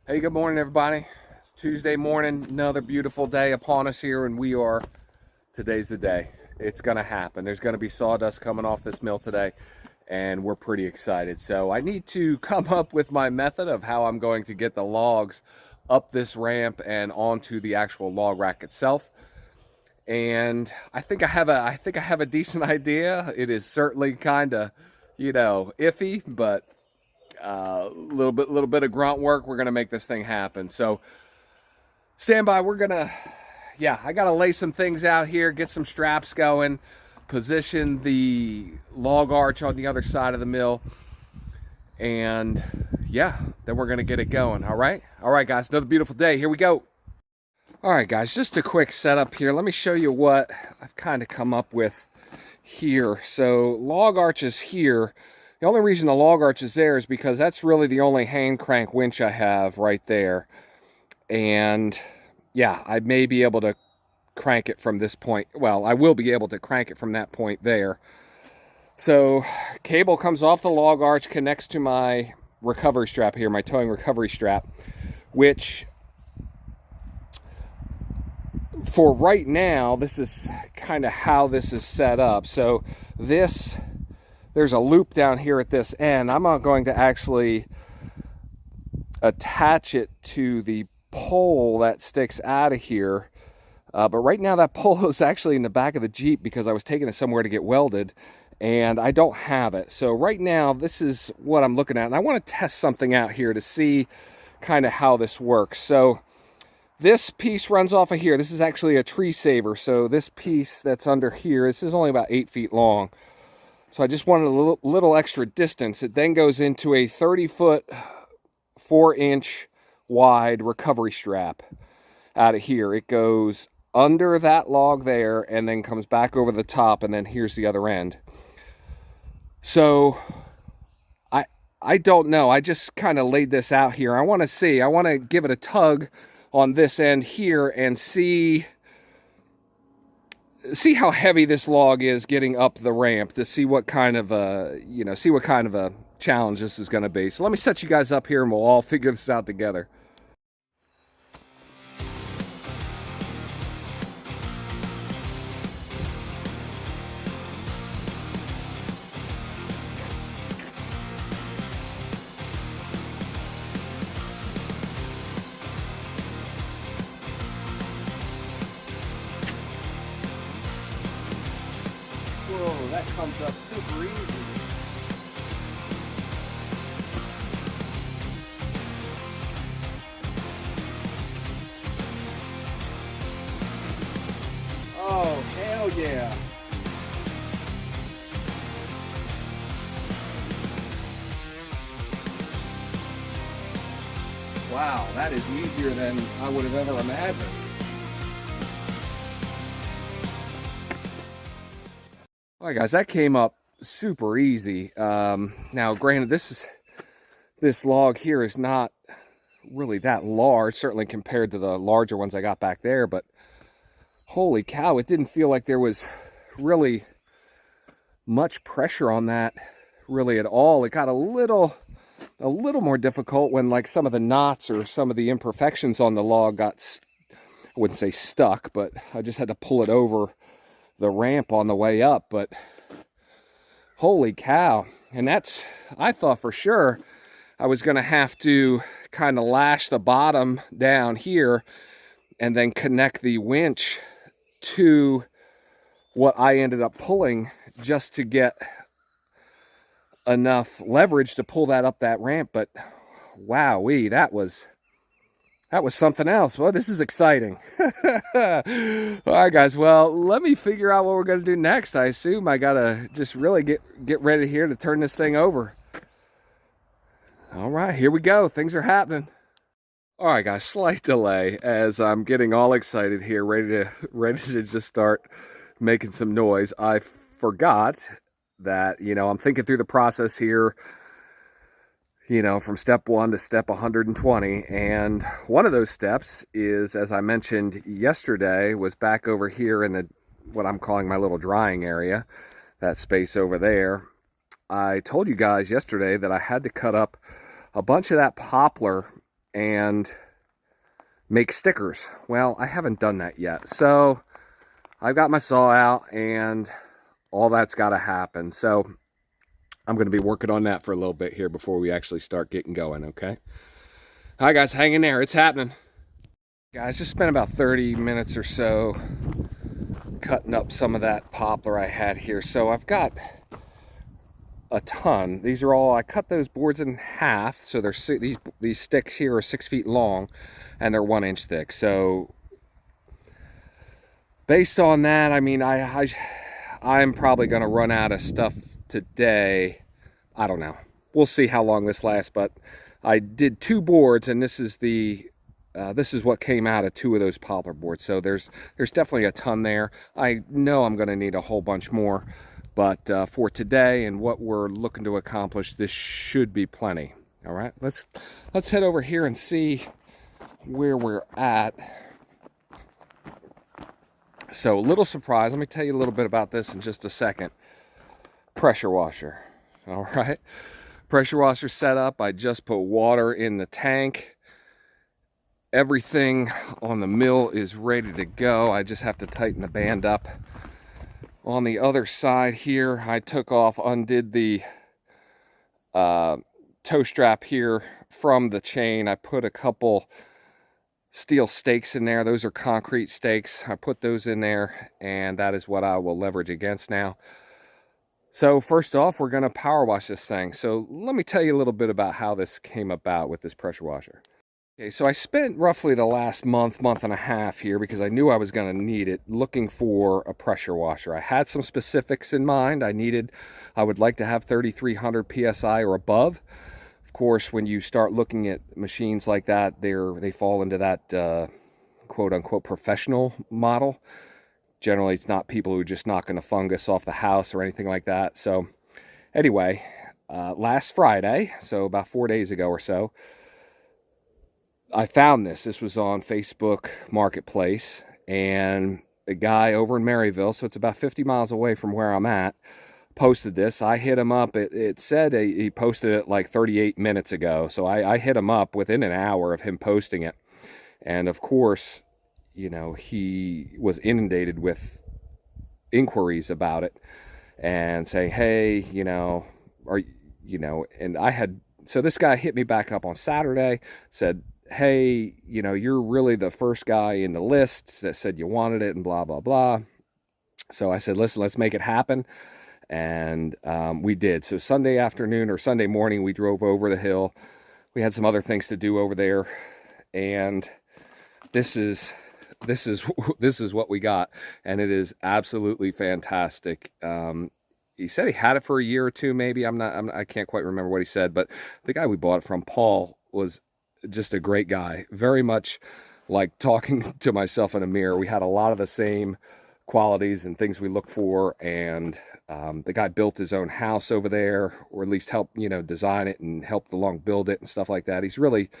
Hey, good morning, everybody. It's Tuesday morning, another beautiful day upon us here, and today's the day. It's going to happen. There's going to be sawdust coming off this mill today, and we're pretty excited. So I need to come up with my method of how I'm going to get the logs up this ramp and onto the actual log rack itself. And I think I have a decent idea. It is certainly kind of, iffy, but little bit of grunt work, we're gonna make this thing happen. So stand by. I gotta lay some things out here, get some straps going, position the log arch on the other side of the mill, and yeah, then we're gonna get it going. All right, guys, another beautiful day. Here we go. All right, guys, just a quick setup here. Let me show you what I've kind of come up with here. So log arch is here. The only reason the log arch is there is because that's really the only hand crank winch I have right there. And yeah, I may be able to crank it from this point. Well, I will be able to crank it from that point there. So cable comes off the log arch, connects to my recovery strap here, my towing recovery strap, which for right now, this is kind of how this is set up. So there's a loop down here at this end. I'm not going to actually attach it to the pole that sticks out of here. But right now that pole is actually in the back of the Jeep because I was taking it somewhere to get welded and I don't have it. So right now this is what I'm looking at, and I want to test something out here to see kind of how this works. So this piece runs off of here. This is actually a tree saver. So this piece that's under here, this is only about 8 feet long. So I just wanted a little extra distance. It then goes into a 30-foot, 4-inch wide recovery strap out of here. It goes under that log there and then comes back over the top, and then here's the other end. So I don't know. I just kind of laid this out here. I want to see. I want to give it a tug on this end here and see how heavy this log is getting up the ramp, to see what kind of a challenge this is going to be. So let me set you guys up here and we'll all figure this out together. Whoa, that comes up super easy. Oh, hell yeah. Wow, that is easier than I would have ever imagined. All right, guys, that came up super easy. Now, granted, this log here is not really that large, certainly compared to the larger ones I got back there, but holy cow, it didn't feel like there was really much pressure on that really at all. It got a little more difficult when like some of the knots or some of the imperfections on the log got, I wouldn't say stuck, but I just had to pull it over the ramp on the way up. But holy cow. And I thought for sure I was going to have to kind of lash the bottom down here and then connect the winch to what I ended up pulling just to get enough leverage to pull that up that ramp. But wowee, that was something else. Well, this is exciting. All right, guys. Well, let me figure out what we're going to do next. I assume I got to just really get ready here to turn this thing over. All right, here we go. Things are happening. All right, guys, slight delay as I'm getting all excited here, ready to just start making some noise. I forgot that, I'm thinking through the process here, from step 1 to step 120. And one of those steps is, as I mentioned yesterday, was back over here in what I'm calling my little drying area, that space over there. I told you guys yesterday that I had to cut up a bunch of that poplar and make stickers. Well, I haven't done that yet. So I've got my saw out and all that's got to happen. So I'm going to be working on that for a little bit here before we actually start getting going, okay? All right, guys, hang in there. It's happening. Guys, just spent about 30 minutes or so cutting up some of that poplar I had here. So I've got a ton. These are all, I cut those boards in half. So they're these sticks here are 6 feet long and they're 1 inch thick. So based on that, I mean, I'm probably going to run out of stuff today. I don't know. We'll see how long this lasts, but I did 2 boards, and this is what came out of 2 of those poplar boards. So there's definitely a ton there. I know I'm going to need a whole bunch more, but for today and what we're looking to accomplish, this should be plenty. All right, let's head over here and see where we're at. So, a little surprise. Let me tell you a little bit about this in just a second. Pressure washer. All right, pressure washer set up. I just put water in the tank. Everything on the mill is ready to go. I just have to tighten the band up. On the other side here, I undid the toe strap here from the chain. I put a couple steel stakes in there. Those are concrete stakes. I put those in there, and that is what I will leverage against now. So first off, we're going to power wash this thing. So let me tell you a little bit about how this came about with this pressure washer. Okay, so I spent roughly the last month and a half here, because I knew I was going to need it, looking for a pressure washer. I had some specifics in mind. I would like to have 3,300 PSI or above. Of course, when you start looking at machines like that, they fall into that quote-unquote professional model. Generally, it's not people who are just knocking a fungus off the house or anything like that. So anyway, last Friday, so about 4 days ago or so, I found this. This was on Facebook Marketplace, and a guy over in Maryville, so it's about 50 miles away from where I'm at, posted this. I hit him up. It said he posted it like 38 minutes ago. So I hit him up within an hour of him posting it. And of course, you know, he was inundated with inquiries about it and saying, hey, you know, and so this guy hit me back up on Saturday, said, hey, you know, you're really the first guy in the list that said you wanted it and blah, blah, blah. So I said, listen, let's make it happen. And we did. So Sunday afternoon or Sunday morning, we drove over the hill. We had some other things to do over there, and this is what we got, and it is absolutely fantastic. He said he had it for a year or two, maybe. I can't quite remember what he said, but the guy we bought it from, Paul, was just a great guy. Very much like talking to myself in a mirror. We had a lot of the same qualities and things we look for, and the guy built his own house over there, or at least helped, you know, design it and helped along build it and stuff like that. He's really,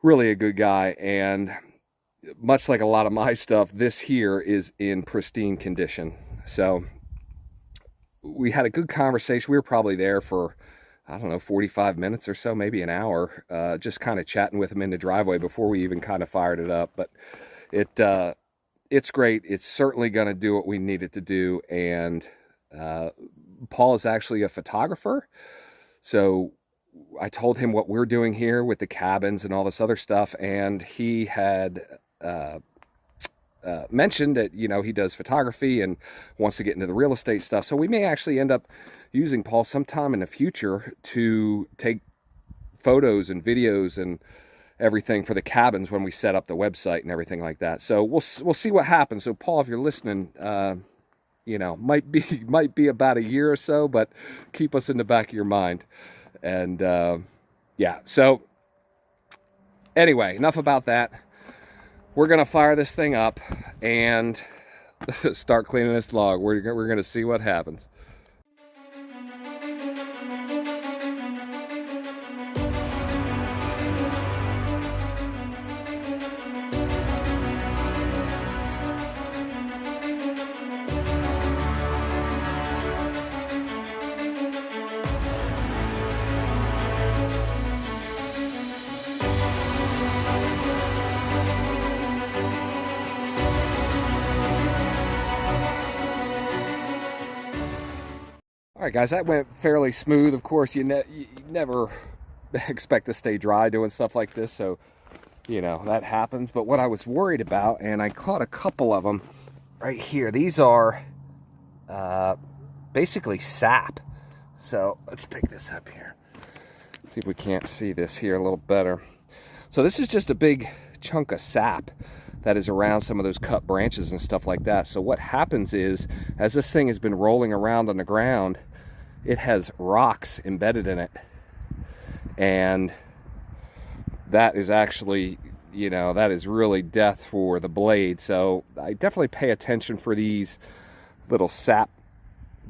really a good guy, and much like a lot of my stuff, this here is in pristine condition. So we had a good conversation. We were probably there for, I don't know, 45 minutes or so, maybe an hour, just kind of chatting with him in the driveway before we even kind of fired it up. But it's great. It's certainly going to do what we need it to do. And Paul is actually a photographer. So I told him what we're doing here with the cabins and all this other stuff. And he had mentioned that, you know, he does photography and wants to get into the real estate stuff. So we may actually end up using Paul sometime in the future to take photos and videos and everything for the cabins when we set up the website and everything like that. So we'll see what happens. So Paul, if you're listening, you know, might be about a year or so, but keep us in the back of your mind. And yeah, so anyway, enough about that. We're gonna fire this thing up and start cleaning this log. We're gonna see what happens. All right, guys, that went fairly smooth. Of course, you never expect to stay dry doing stuff like this, so, you know, that happens. But what I was worried about, and I caught a couple of them right here. These are basically sap. So let's pick this up here. See if we can't see this here a little better. So this is just a big chunk of sap that is around some of those cut branches and stuff like that. So what happens is, as this thing has been rolling around on the ground, it has rocks embedded in it. And that is actually, you know, that is really death for the blade. So I definitely pay attention for these little sap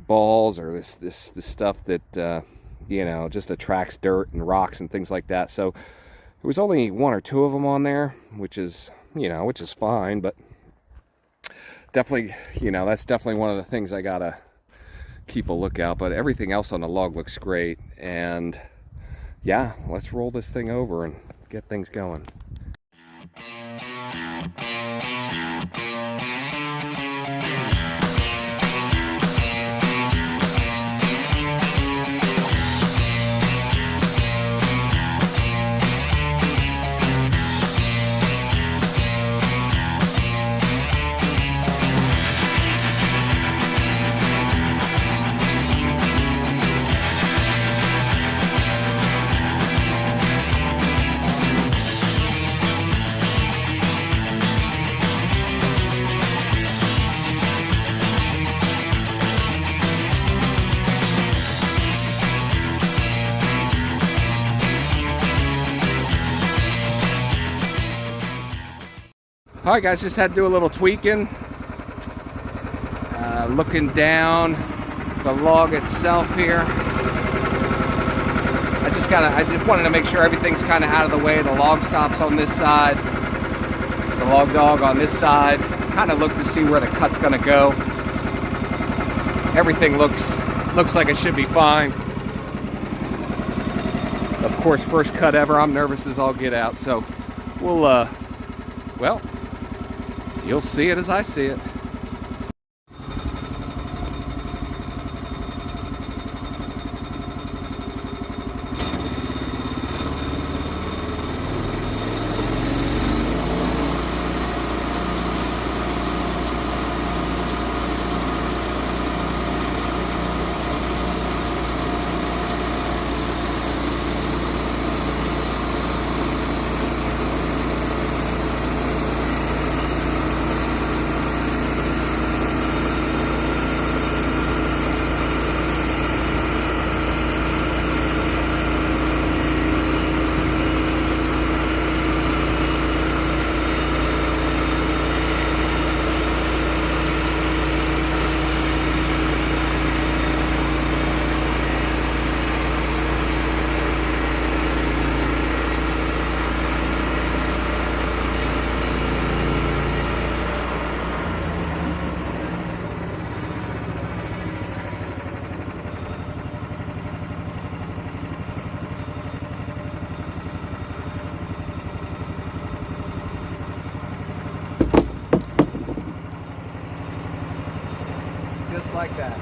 balls, or this stuff that you know, just attracts dirt and rocks and things like that. So there was only 1 or 2 of them on there, which is, you know, which is fine, but definitely, you know, that's definitely one of the things I gotta keep a lookout. But everything else on the log looks great, and yeah, let's roll this thing over and get things going. All right, guys, just had to do a little tweaking. Looking down the log itself here. I just wanted to make sure everything's kind of out of the way. The log stops on this side, the log dog on this side. Kind of look to see where the cut's gonna go. Everything looks like it should be fine. Of course, first cut ever. I'm nervous as all get out. So we'll, well, you'll see it as I see it. Just like that.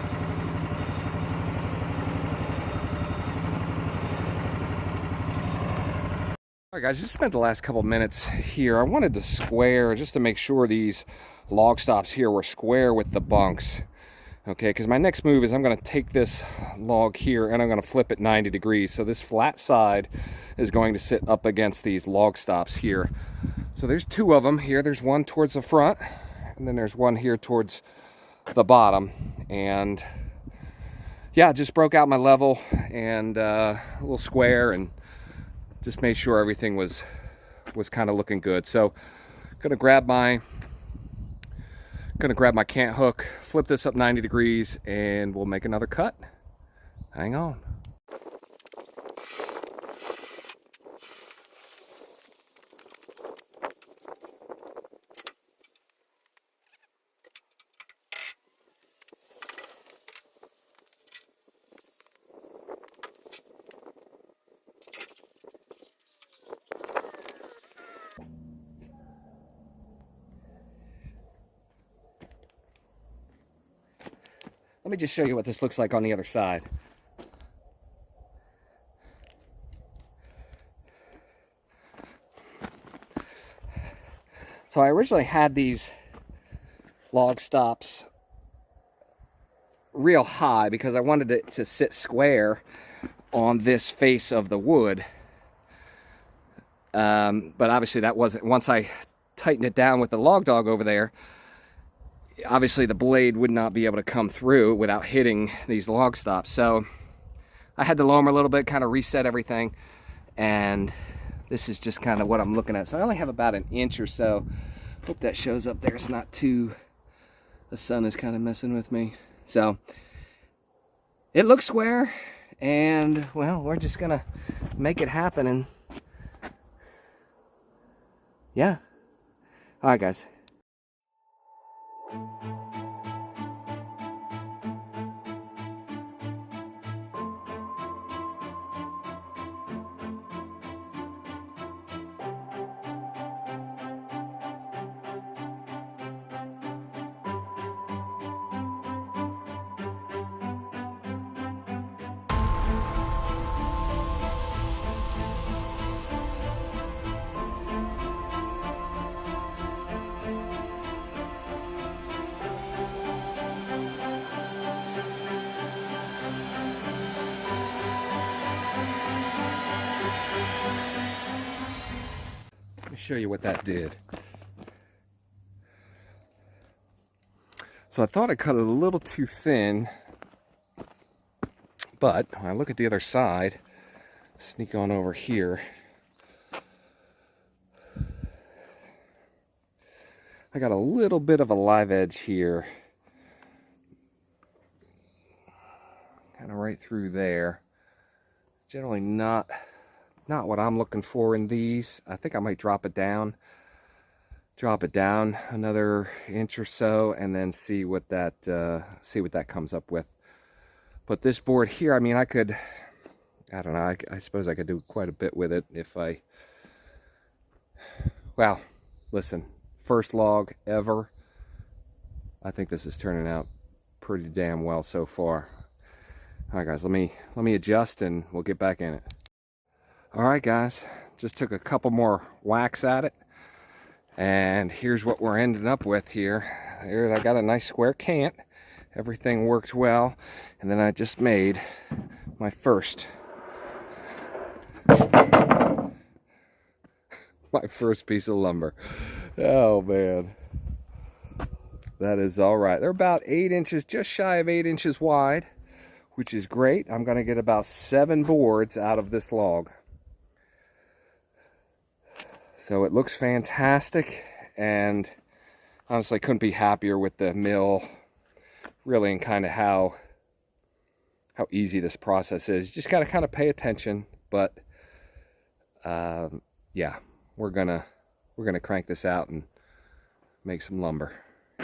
All right, guys, just spent the last couple minutes here. I wanted to square, just to make sure these log stops here were square with the bunks. Okay, because my next move is I'm going to take this log here and I'm going to flip it 90 degrees. So this flat side is going to sit up against these log stops here. So there's 2 of them here. There's one towards the front, and then there's one here towards the bottom. And yeah, just broke out my level and a little square, and just made sure everything was kind of looking good. So gonna grab my cant hook, flip this up 90 degrees, and we'll make another cut. Hang on. Let me just show you what this looks like on the other side. So I originally had these log stops real high because I wanted it to sit square on this face of the wood. But obviously that wasn't, once I tightened it down with the log dog over there, obviously the blade would not be able to come through without hitting these log stops. So I had to lower them a little bit, kind of reset everything, and this is just kind of what I'm looking at. So I only have about an inch or so. Hope that shows up there. It's not too, the sun is kind of messing with me. So it looks square, and well, we're just gonna make it happen. And yeah, all right guys. Show you what that did. So I thought I cut it a little too thin, but when I look at the other side, sneak on over here, I got a little bit of a live edge here, kind of right through there. Generally not what I'm looking for in these. I think I might drop it down another inch or so, and then see what that comes up with. But this board here, I mean, I don't know, I suppose I could do quite a bit with it if I, well, listen, first log ever. I think this is turning out pretty damn well so far. All right guys, let me adjust and we'll get back in it. All right guys, just took a couple more whacks at it, and here's what we're ending up with here. Here I got a nice square cant. Everything worked well, and then I just made my first piece of lumber. Oh man, that is all right. They're about 8 inches, just shy of 8 inches wide, which is great. I'm gonna get about 7 boards out of this log. So it looks fantastic, and honestly couldn't be happier with the mill, really, and kind of how easy this process is. You just got to kind of pay attention, but yeah, we're gonna crank this out and make some lumber.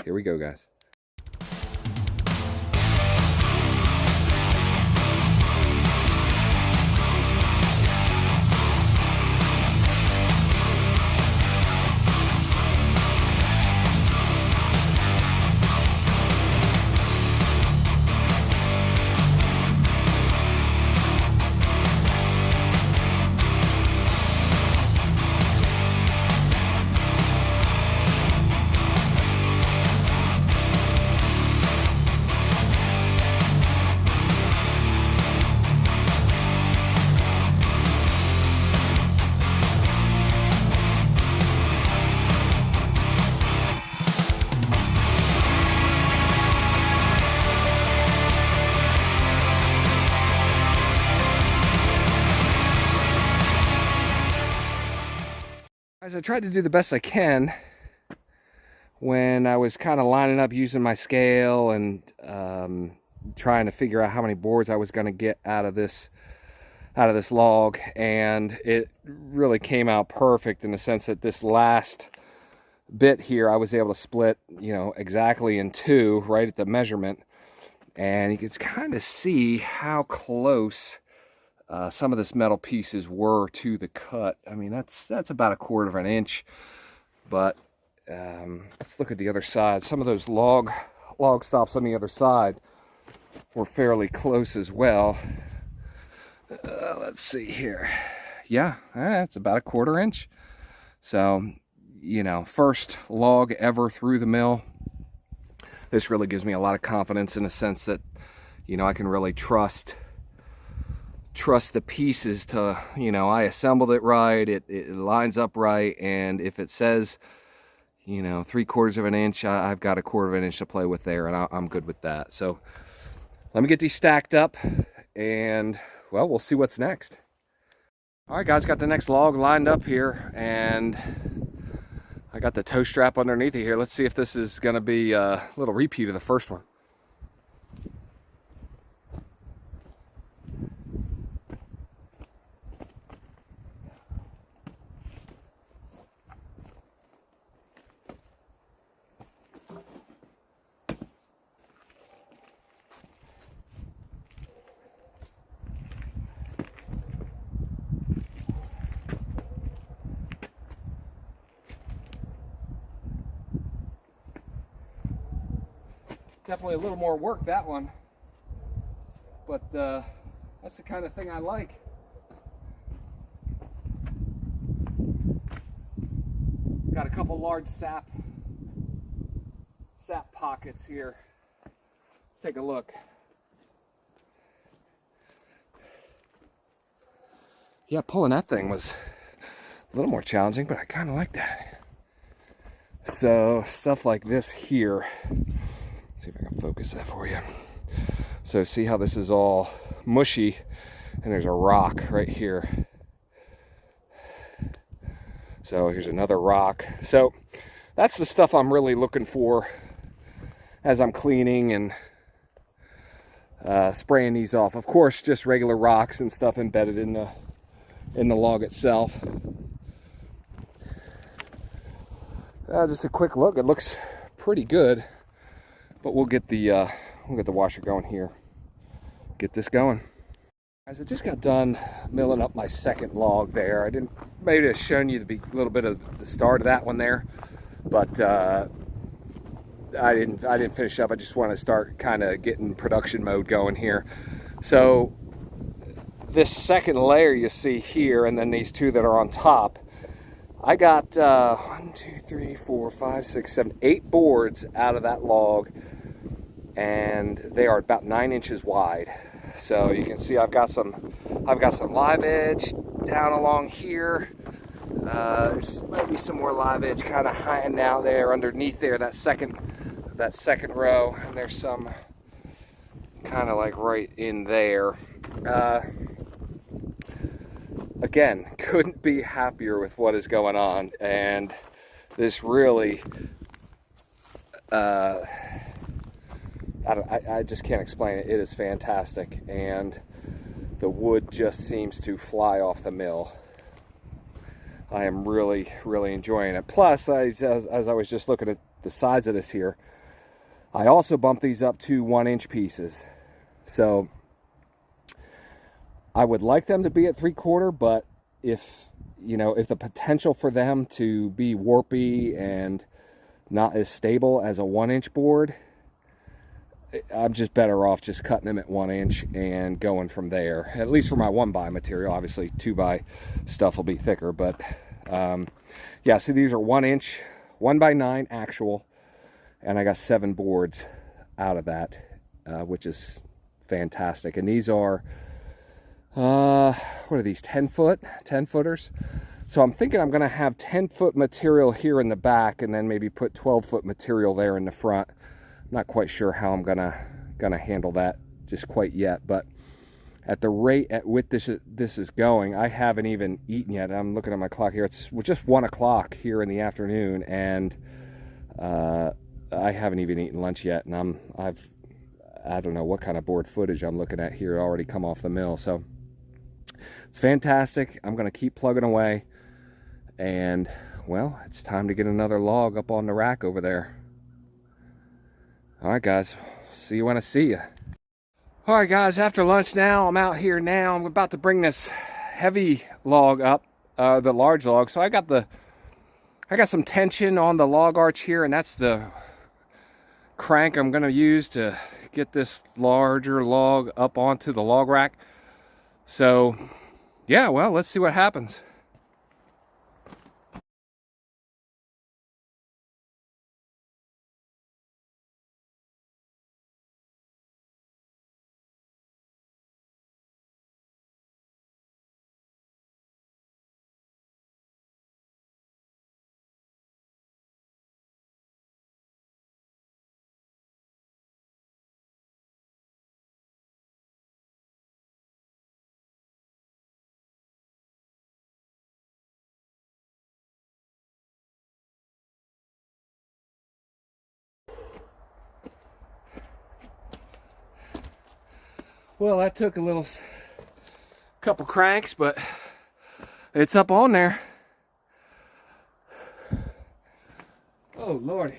Here we go, guys. Guys, I tried to do the best I can when I was kind of lining up using my scale and trying to figure out how many boards I was going to get out of this log, and it really came out perfect in the sense that this last bit here I was able to split, you know, exactly in 2 right at the measurement, and you can kind of see how close some of this metal pieces were to the cut. I mean, that's about 1/4 inch. But let's look at the other side. Some of those log stops on the other side, we're fairly close as well. Let's see here. Yeah, it's about a 1/4 inch. So, you know, first log ever through the mill. This really gives me a lot of confidence in a sense that, you know, I can really trust the pieces to, you know, I assembled it right, it lines up right, and if it says, you know, 3/4 of an inch, I've got a 1/4 of an inch to play with there, and I'm good with that. So let me get these stacked up, and well, we'll see what's next. All right, guys, got the next log lined up here, and I got the tow strap underneath it here. Let's see if this is going to be a little repeat of the first one. Definitely a little more work, that one, but that's the kind of thing I like. Got a couple large sap pockets here. Let's take a look. Yeah, pulling that thing was a little more challenging, but I kind of like that. So stuff like this here. See if I can focus that for you. So see how this is all mushy, and there's a rock right here. So here's another rock. So that's the stuff I'm really looking for as I'm cleaning and spraying these off. Of course, just regular rocks and stuff embedded in the log itself. Just a quick look. It looks pretty good. But we'll get the washer going here. Get this going. Guys, I just got done milling up my second log there. I didn't, maybe have shown you a little bit of the start of that one there, but I didn't finish up. I just want to start kind of getting production mode going here. So this second layer you see here, and then these two that are on top, I got 1, 2, 3, 4, 5, 6, 7, 8 boards out of that log, and they are about 9 inches wide. So you can see I've got some live edge down along here. There's maybe some more live edge kind of hanging out there underneath there, that second row, and there's some kind of like right in there. Again, couldn't be happier with what is going on, and this really I just can't explain it. It is fantastic, and the wood just seems to fly off the mill. I am really enjoying it. Plus, as I was just looking at the sides of this here, I also bumped these up to 1-inch pieces. So I would like them to be at 3/4, but if the potential for them to be warpy and not as stable as a 1-inch board, I'm just better off just cutting them at 1 inch and going from there. At least for my 1x material. Obviously 2x stuff will be thicker, but yeah, so these are 1 inch, 1x9 actual, and I got 7 boards out of that, which is fantastic. And these are what are these, 10 footers? So I'm thinking I'm gonna have 10-foot material here in the back, and then maybe put 12-foot material there in the front. Not quite sure how I'm gonna handle that just quite yet, but at the rate at which this is going, I haven't even eaten yet. I'm looking at my clock here. It's just 1 o'clock here in the afternoon, and I haven't even eaten lunch yet, and I don't know what kind of board footage I'm looking at here already come off the mill. So it's fantastic. I'm gonna keep plugging away, and well, it's time to get another log up on the rack over there. All right, guys, see you when I see you. All right, guys, after lunch now, I'm out here now. I'm about to bring this heavy log up, the large log. So I got some tension on the log arch here, and that's the crank I'm going to use to get this larger log up onto the log rack. So yeah, well, let's see what happens. Well, that took a couple cranks, but it's up on there. Oh, Lordy.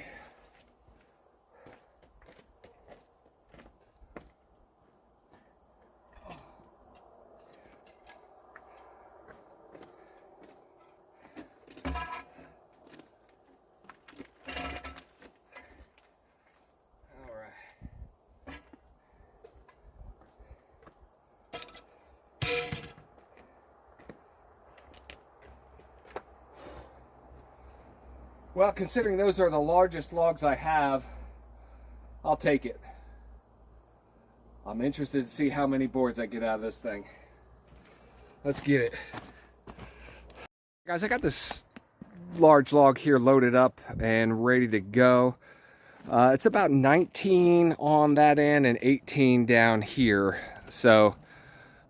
Well, considering those are the largest logs I have, I'll take it. I'm interested to see how many boards I get out of this thing. Let's get it. Guys, I got this large log here loaded up and ready to go. It's about 19 on that end and 18 down here. So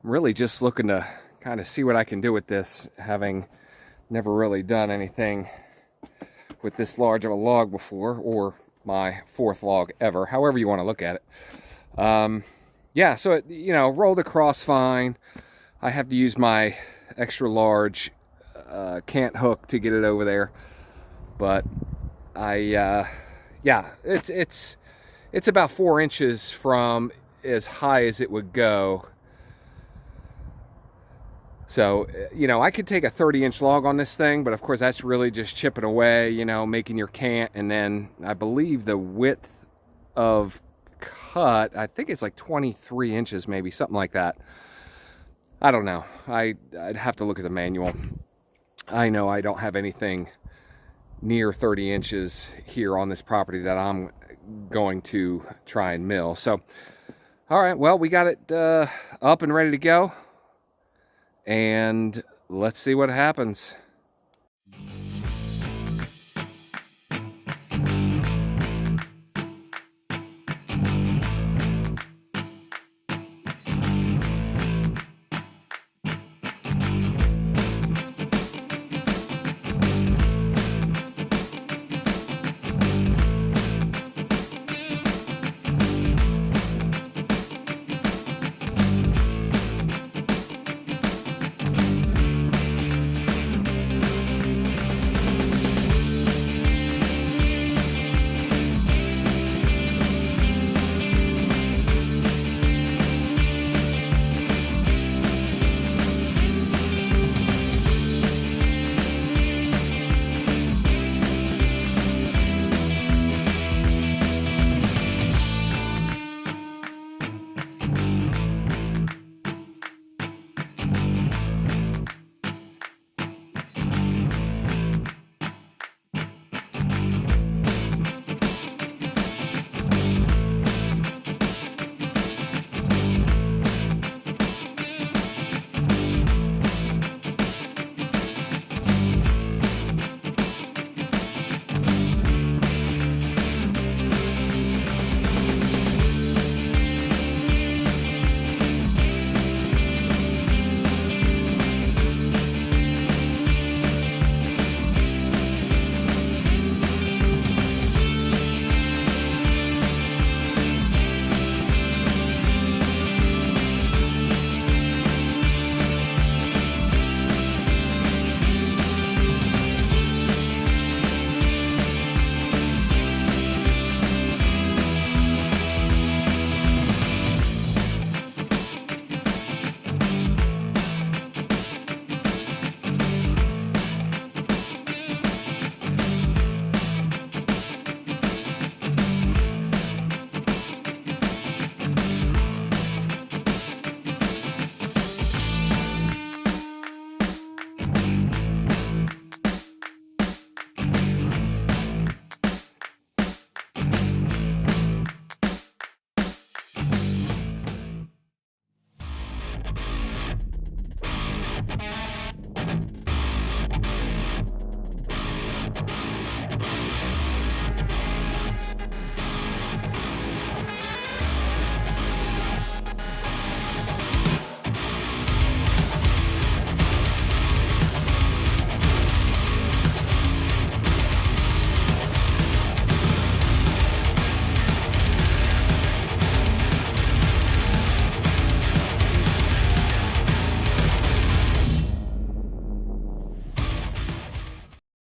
I'm really just looking to kind of see what I can do with this, having never really done anything with this large of a log before, or my fourth log ever, however you want to look at it. Yeah, so it, you know, rolled across fine. I have to use my extra large cant hook to get it over there, but yeah, it's about 4 inches from as high as it would go. So, you know, I could take a 30-inch log on this thing, but of course that's really just chipping away, you know, making your cant. And then I believe the width of cut, I think it's like 23 inches, maybe something like that. I don't know. I'd have to look at the manual. I know I don't have anything near 30 inches here on this property that I'm going to try and mill. So, all right, well, we got it up and ready to go. And let's see what happens.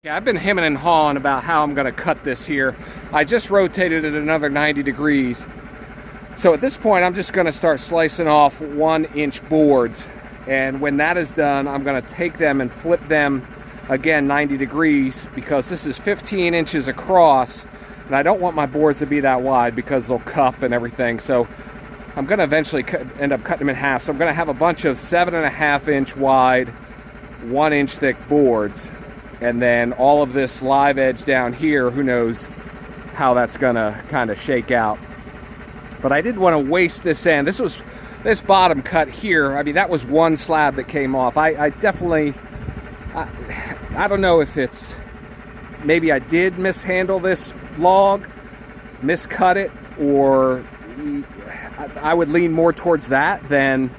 Yeah, I've been hemming and hawing about how I'm going to cut this here. I just rotated it another 90 degrees. So at this point, I'm just going to start slicing off 1-inch boards. And when that is done, I'm going to take them and flip them again 90 degrees, because this is 15 inches across. And I don't want my boards to be that wide because they'll cup and everything. So I'm going to eventually end up cutting them in half. So I'm going to have a bunch of 7.5-inch wide, 1-inch thick boards. And then all of this live edge down here, who knows how that's going to kind of shake out. But I didn't want to waste this end. This bottom cut here, I mean, that was one slab that came off. I definitely, I don't know if it's, maybe I did mishandle this log, miscut it, or I would lean more towards that than,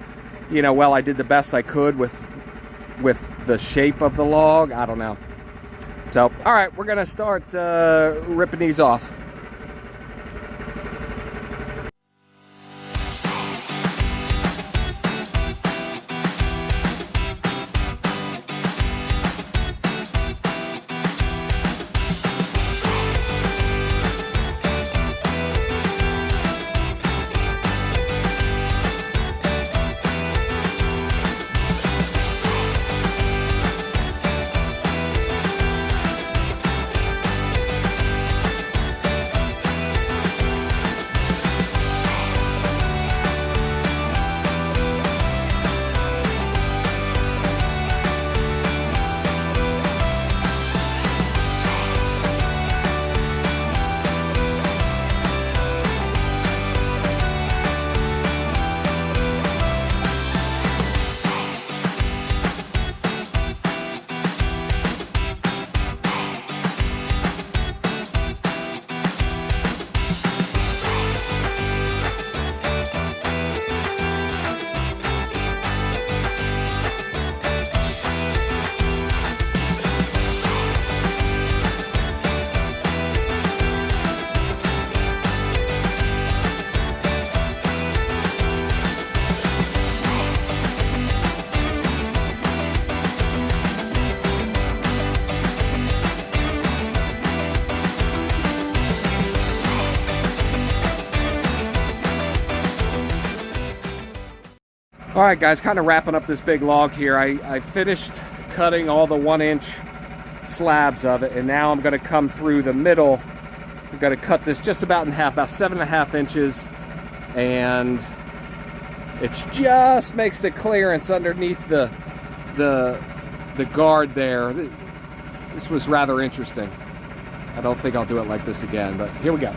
you know, well, I did the best I could with the shape of the log. I don't know. So, all right, we're gonna start ripping these off. All right, guys, kind of wrapping up this big log here. I finished cutting all the 1-inch slabs of it, and now I'm going to come through the middle. I'm going to cut this just about in half, about 7.5 inches, and it just makes the clearance underneath the guard there. This was rather interesting. I don't think I'll do it like this again, but here we go.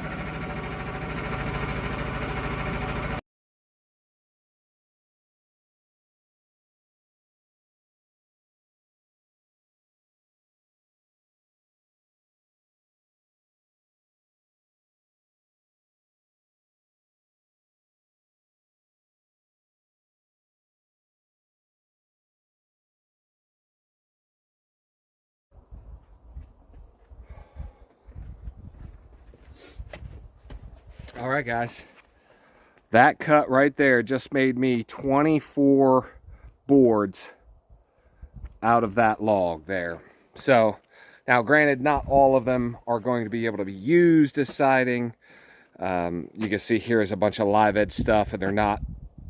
All right, guys, that cut right there just made me 24 boards out of that log there. So now, granted, not all of them are going to be able to be used as siding. You can see here is a bunch of live edge stuff, and they're not,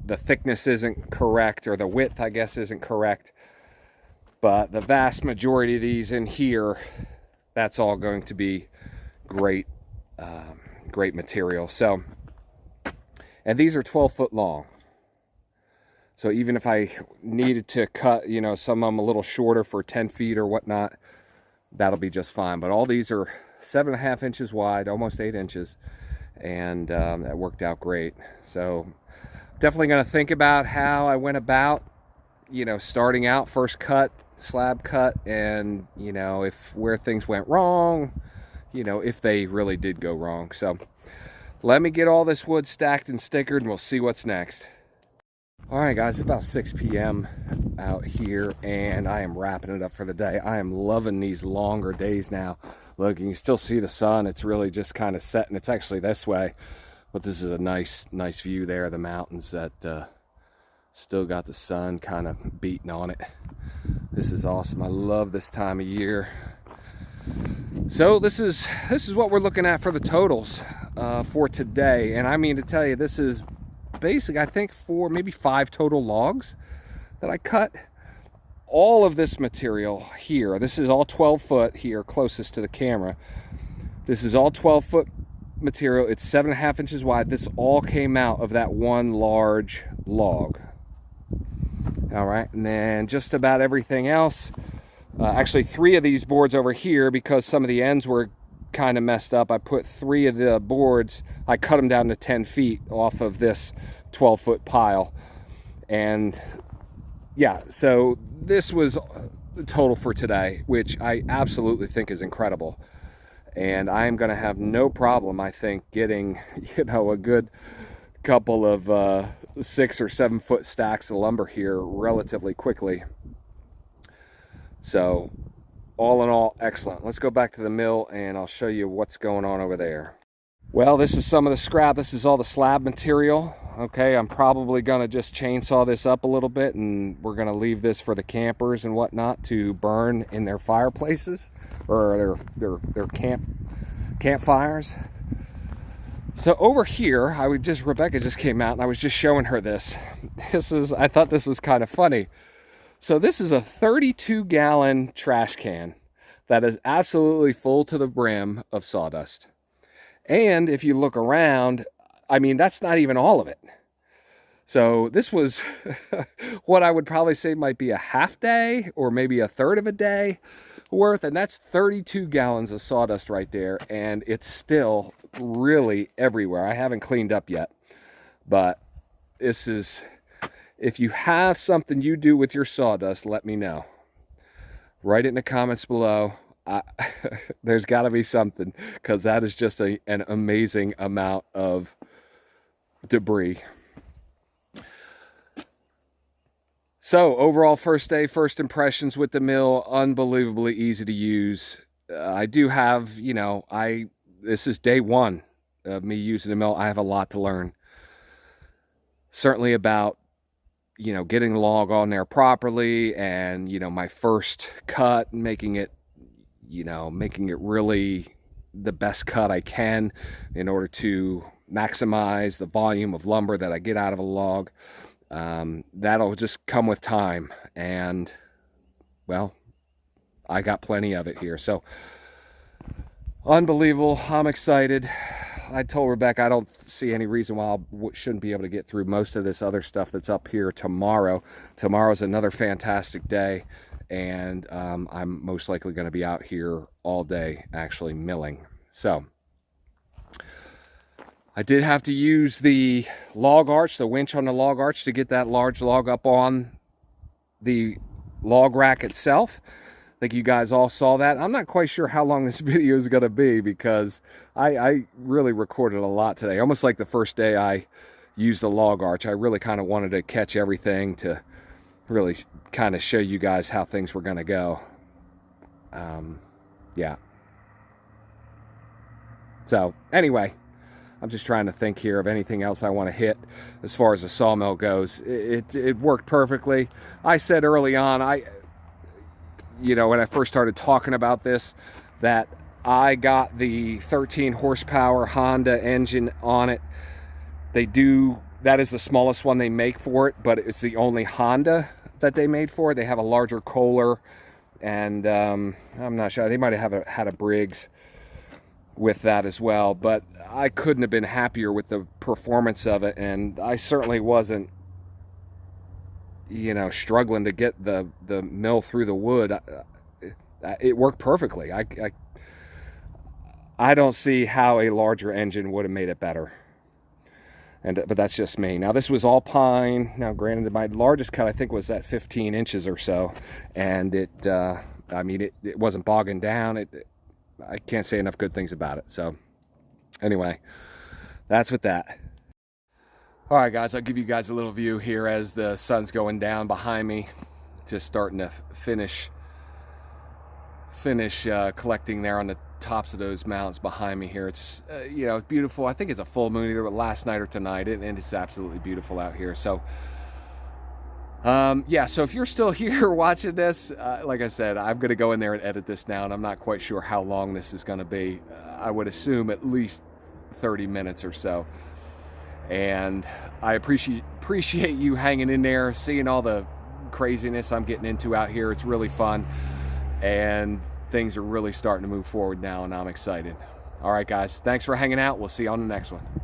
the thickness isn't correct, or the width, I guess, isn't correct. But the vast majority of these in here, that's all going to be great, great material. So, and these are 12 foot long. So even if I needed to cut, you know, some of them a little shorter for 10 feet or whatnot, that'll be just fine. But all these are 7.5 inches wide, almost 8 inches. And that worked out great. So definitely going to think about how I went about, you know, starting out, first cut, slab cut, and, you know, where things went wrong, you know, if they really did go wrong. So let me get all this wood stacked and stickered, and we'll see what's next. All right, guys, it's about 6 p.m. out here, and I am wrapping it up for the day. I am loving these longer days now. Look, you can still see the sun. It's really just kind of setting. It's actually this way, but this is a nice view there of the mountains that still got the sun kind of beating on it. This is awesome. I love this time of year. So this is what we're looking at for the totals for today. And I mean to tell you, this is basic, I think, for maybe 5 total logs that I cut. All of this material here, this is all 12 foot here, closest to the camera. This is all 12 foot material. It's 7.5 inches wide. This all came out of that one large log. All right, and then just about everything else. Actually, 3 of these boards over here, because some of the ends were kind of messed up, I put 3 of the boards, I cut them down to 10 feet off of this 12 foot pile. And yeah, so this was the total for today, which I absolutely think is incredible. And I'm going to have no problem, I think, getting, you know, a good couple of 6 or 7 foot stacks of lumber here relatively quickly. So all in all, excellent. Let's go back to the mill and I'll show you what's going on over there. Well, this is some of the scrap. This is all the slab material. Okay, I'm probably gonna just chainsaw this up a little bit, and we're gonna leave this for the campers and whatnot to burn in their fireplaces or their campfires. So over here, Rebecca just came out and I was just showing her this. I thought this was kind of funny. So this is a 32-gallon trash can that is absolutely full to the brim of sawdust. And if you look around, I mean, that's not even all of it. So this was what I would probably say might be a half day or maybe a third of a day worth. And that's 32 gallons of sawdust right there. And it's still really everywhere. I haven't cleaned up yet. But this is... If you have something you do with your sawdust, let me know. Write it in the comments below. There's got to be something, because that is just an amazing amount of debris. So overall, first day, first impressions with the mill, unbelievably easy to use. I do have, you know, this is day 1 of me using the mill. I have a lot to learn. Certainly about, you know, getting the log on there properly, and, you know, my first cut, making it really the best cut I can in order to maximize the volume of lumber that I get out of a log. That'll just come with time, and well, I got plenty of it here. So unbelievable. I'm excited. I told Rebecca I don't see any reason why I shouldn't be able to get through most of this other stuff that's up here tomorrow. Tomorrow's another fantastic day, and I'm most likely going to be out here all day actually milling. So I did have to use the log arch, the winch on the log arch, to get that large log up on the log rack itself. I think you guys all saw that. I'm not quite sure how long this video is going to be, because I really recorded a lot today. Almost like the first day I used the log arch. I really kind of wanted to catch everything to really kind of show you guys how things were going to go. Yeah. So anyway, I'm just trying to think here of anything else I want to hit as far as the sawmill goes. It worked perfectly. I said early on, you know, when I first started talking about this, that I got the 13 horsepower Honda engine on it. That is the smallest one they make for it, but it's the only Honda that they made for it. They have a larger Kohler, and I'm not sure, they might have had a Briggs with that as well, but I couldn't have been happier with the performance of it, and I certainly wasn't, you know, struggling to get the mill through the wood. It worked perfectly. I don't see how a larger engine would have made it better. But that's just me. Now this was all pine. Now granted, my largest cut I think was at 15 inches or so, and I mean it wasn't bogging down. I can't say enough good things about it. So anyway, that's with that. All right, guys, I'll give you guys a little view here as the sun's going down behind me. Just starting to finish collecting there on the tops of those mountains behind me here. It's you know, beautiful. I think it's a full moon either last night or tonight, and it's absolutely beautiful out here. So Yeah, so if you're still here watching this, like I said, I'm going to go in there and edit this now, and I'm not quite sure how long this is going to be. I would assume at least 30 minutes or so. And I appreciate you hanging in there, seeing all the craziness I'm getting into out here. It's really fun, and things are really starting to move forward now, and I'm excited. All right, guys, thanks for hanging out. We'll see you on the next one.